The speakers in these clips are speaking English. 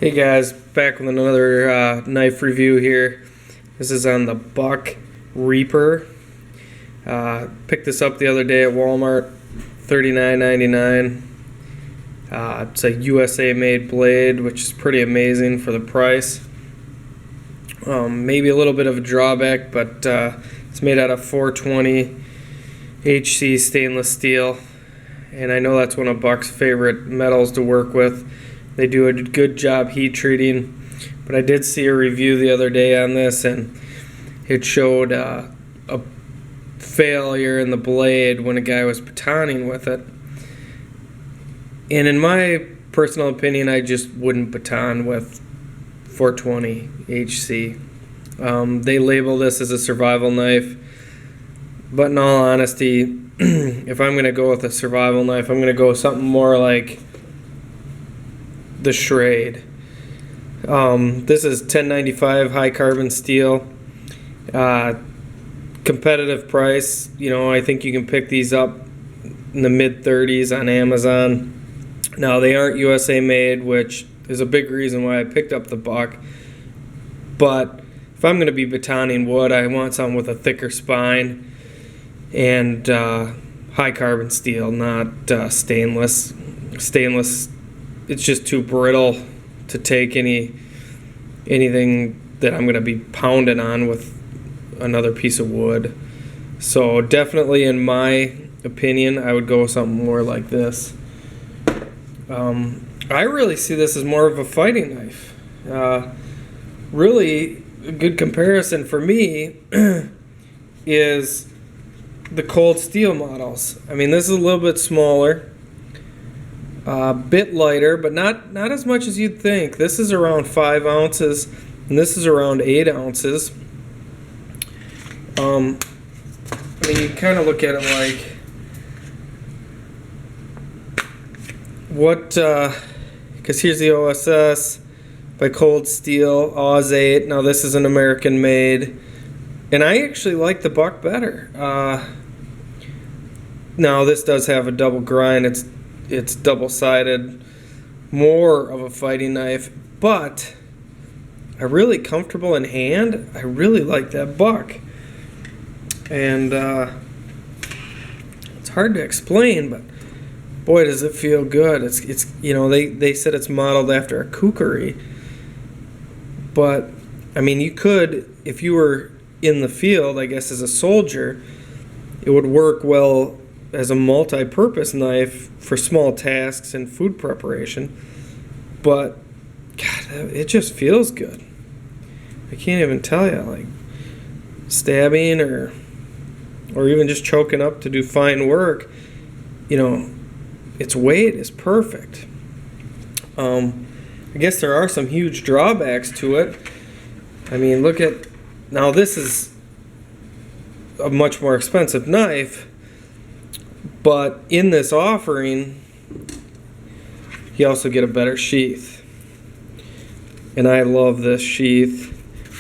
Hey guys, back with another knife review here. This is on the Buck Reaper. Picked this up the other day at Walmart, $39.99. It's a USA made blade, which is pretty amazing for the price. Maybe a little bit of a drawback, but it's made out of 420 HC stainless steel, and I know that's one of Buck's favorite metals to work with. They do a good job heat treating, but I did see a review the other day on this, and it showed a failure in the blade when a guy was batoning with it. And in my personal opinion, I just wouldn't baton with 420 HC. They label this as a survival knife, but in all honesty, if I'm going to go with a survival knife, I'm going to go something more like the Schrade. This is 1095 high carbon steel. Competitive price. You know, I think you can pick these up in the mid 30s on Amazon. Now, they aren't USA made, which is a big reason why I picked up the Buck. But if I'm going to be batoning wood, I want something with a thicker spine and high carbon steel, not stainless. Stainless, it's just too brittle to take anything that I'm going to be pounding on with another piece of wood. So definitely, in my opinion, I would go with something more like this. I really see this as more of a fighting knife. Really, a good comparison for me is the cold steel models. I mean, this is a little bit smaller. Bit lighter, but not as much as you'd think. This is around 5 ounces, and this is around 8 ounces. I mean, you kind of look at it like what, because here's the OSS by Cold Steel, Oz 8. Now, this is an American made, and I actually like the Buck better. Now, this does have a double grind. It's double-sided, more of a fighting knife, but I really comfortable in hand. I really like that Buck, and it's hard to explain, but boy, does it feel good. It's you know, they said it's modeled after a kukri, but I mean, you could, if you were in the field, I guess as a soldier, it would work well as a multi-purpose knife for small tasks and food preparation. But God, it just feels good. I can't even tell you, like stabbing or even just choking up to do fine work, you know, its weight is perfect. I guess there are some huge drawbacks to it. I mean, look at, now this is a much more expensive knife, but in this offering, you also get a better sheath. And I love this sheath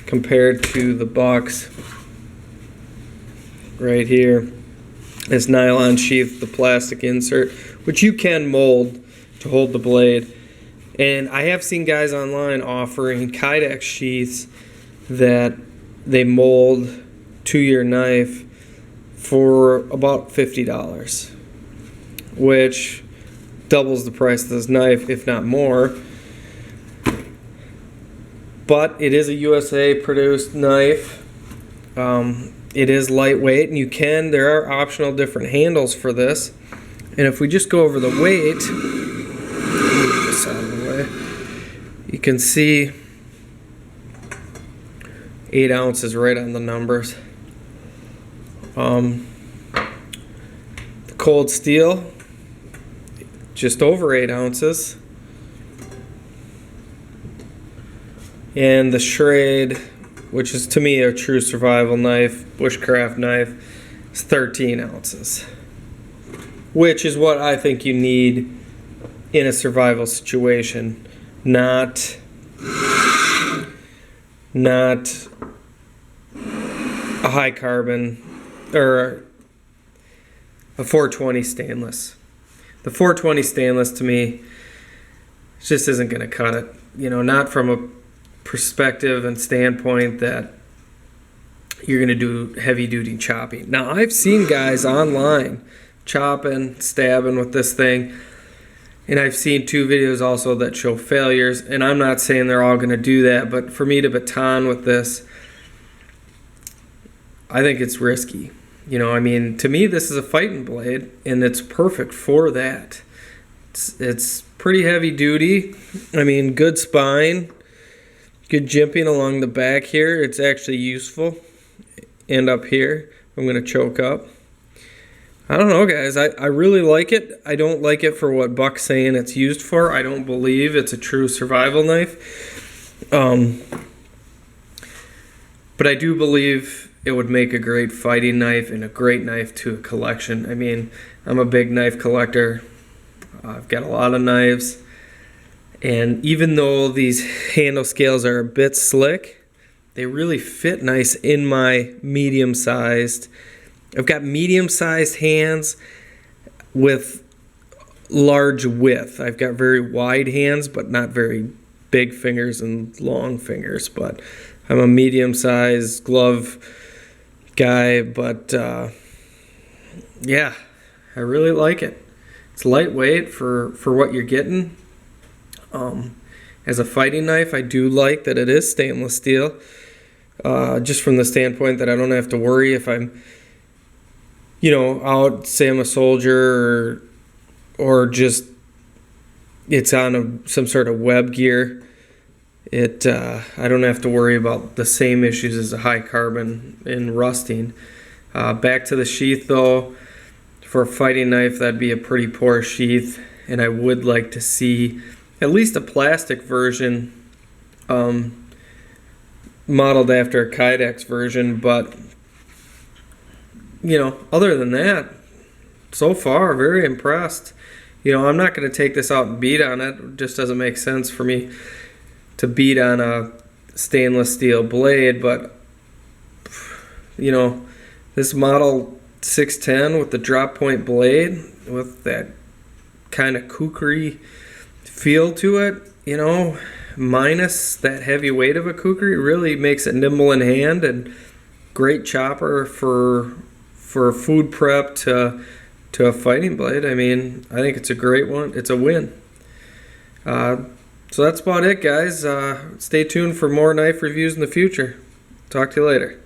compared to the Bucks right here. This nylon sheath, the plastic insert, which you can mold to hold the blade. And I have seen guys online offering Kydex sheaths that they mold to your knife for about $50, which doubles the price of this knife, if not more. But it is a USA produced knife. It is lightweight, and there are optional different handles for this. And if we just go over the weight, move this out of the way, you can see 8 ounces right on the numbers. The Cold Steel, just over 8 ounces. And the Schrade, which is to me a true survival knife, bushcraft knife, is 13 ounces. Which is what I think you need in a survival situation, not a high carbon or a 420 stainless. The 420 stainless to me just isn't going to cut it. not from a perspective and standpoint that you're going to do heavy duty chopping. Now, I've seen guys online chopping, stabbing with this thing, and I've seen 2 videos also that show failures, and I'm not saying they're all going to do that, but for me to baton with this, I think it's risky. To me, this is a fighting blade, and it's perfect for that. It's pretty heavy duty. Good spine, good jimping along the back here. It's actually useful. And up here, I'm going to choke up. I don't know, guys. I really like it. I don't like it for what Buck's saying it's used for. I don't believe it's a true survival knife. But I do believe it would make a great fighting knife and a great knife to a collection. I'm a big knife collector. I've got a lot of knives. And even though these handle scales are a bit slick, they really fit nice in my medium-sized. I've got medium-sized hands with large width. I've got very wide hands, but not very big fingers and long fingers. But I'm a medium-sized glove guy. But yeah, I really like it. It's lightweight for what you're getting. As a fighting knife, I do like that it is stainless steel. Just from the standpoint that I don't have to worry if I'm, out, say I'm a soldier or just it's on some sort of web gear. I don't have to worry about the same issues as a high carbon and rusting. Back to the sheath though, for a fighting knife, that'd be a pretty poor sheath, and I would like to see at least a plastic version modeled after a Kydex version, but other than that, so far very impressed. I'm not going to take this out and beat on it. It just doesn't make sense for me to beat on a stainless steel blade, but this model 610 with the drop point blade with that kind of kukri feel to it, minus that heavy weight of a kukri, really makes it nimble in hand and great chopper for food prep to a fighting blade. I think it's a great one. It's a win. So that's about it, guys. Stay tuned for more knife reviews in the future. Talk to you later.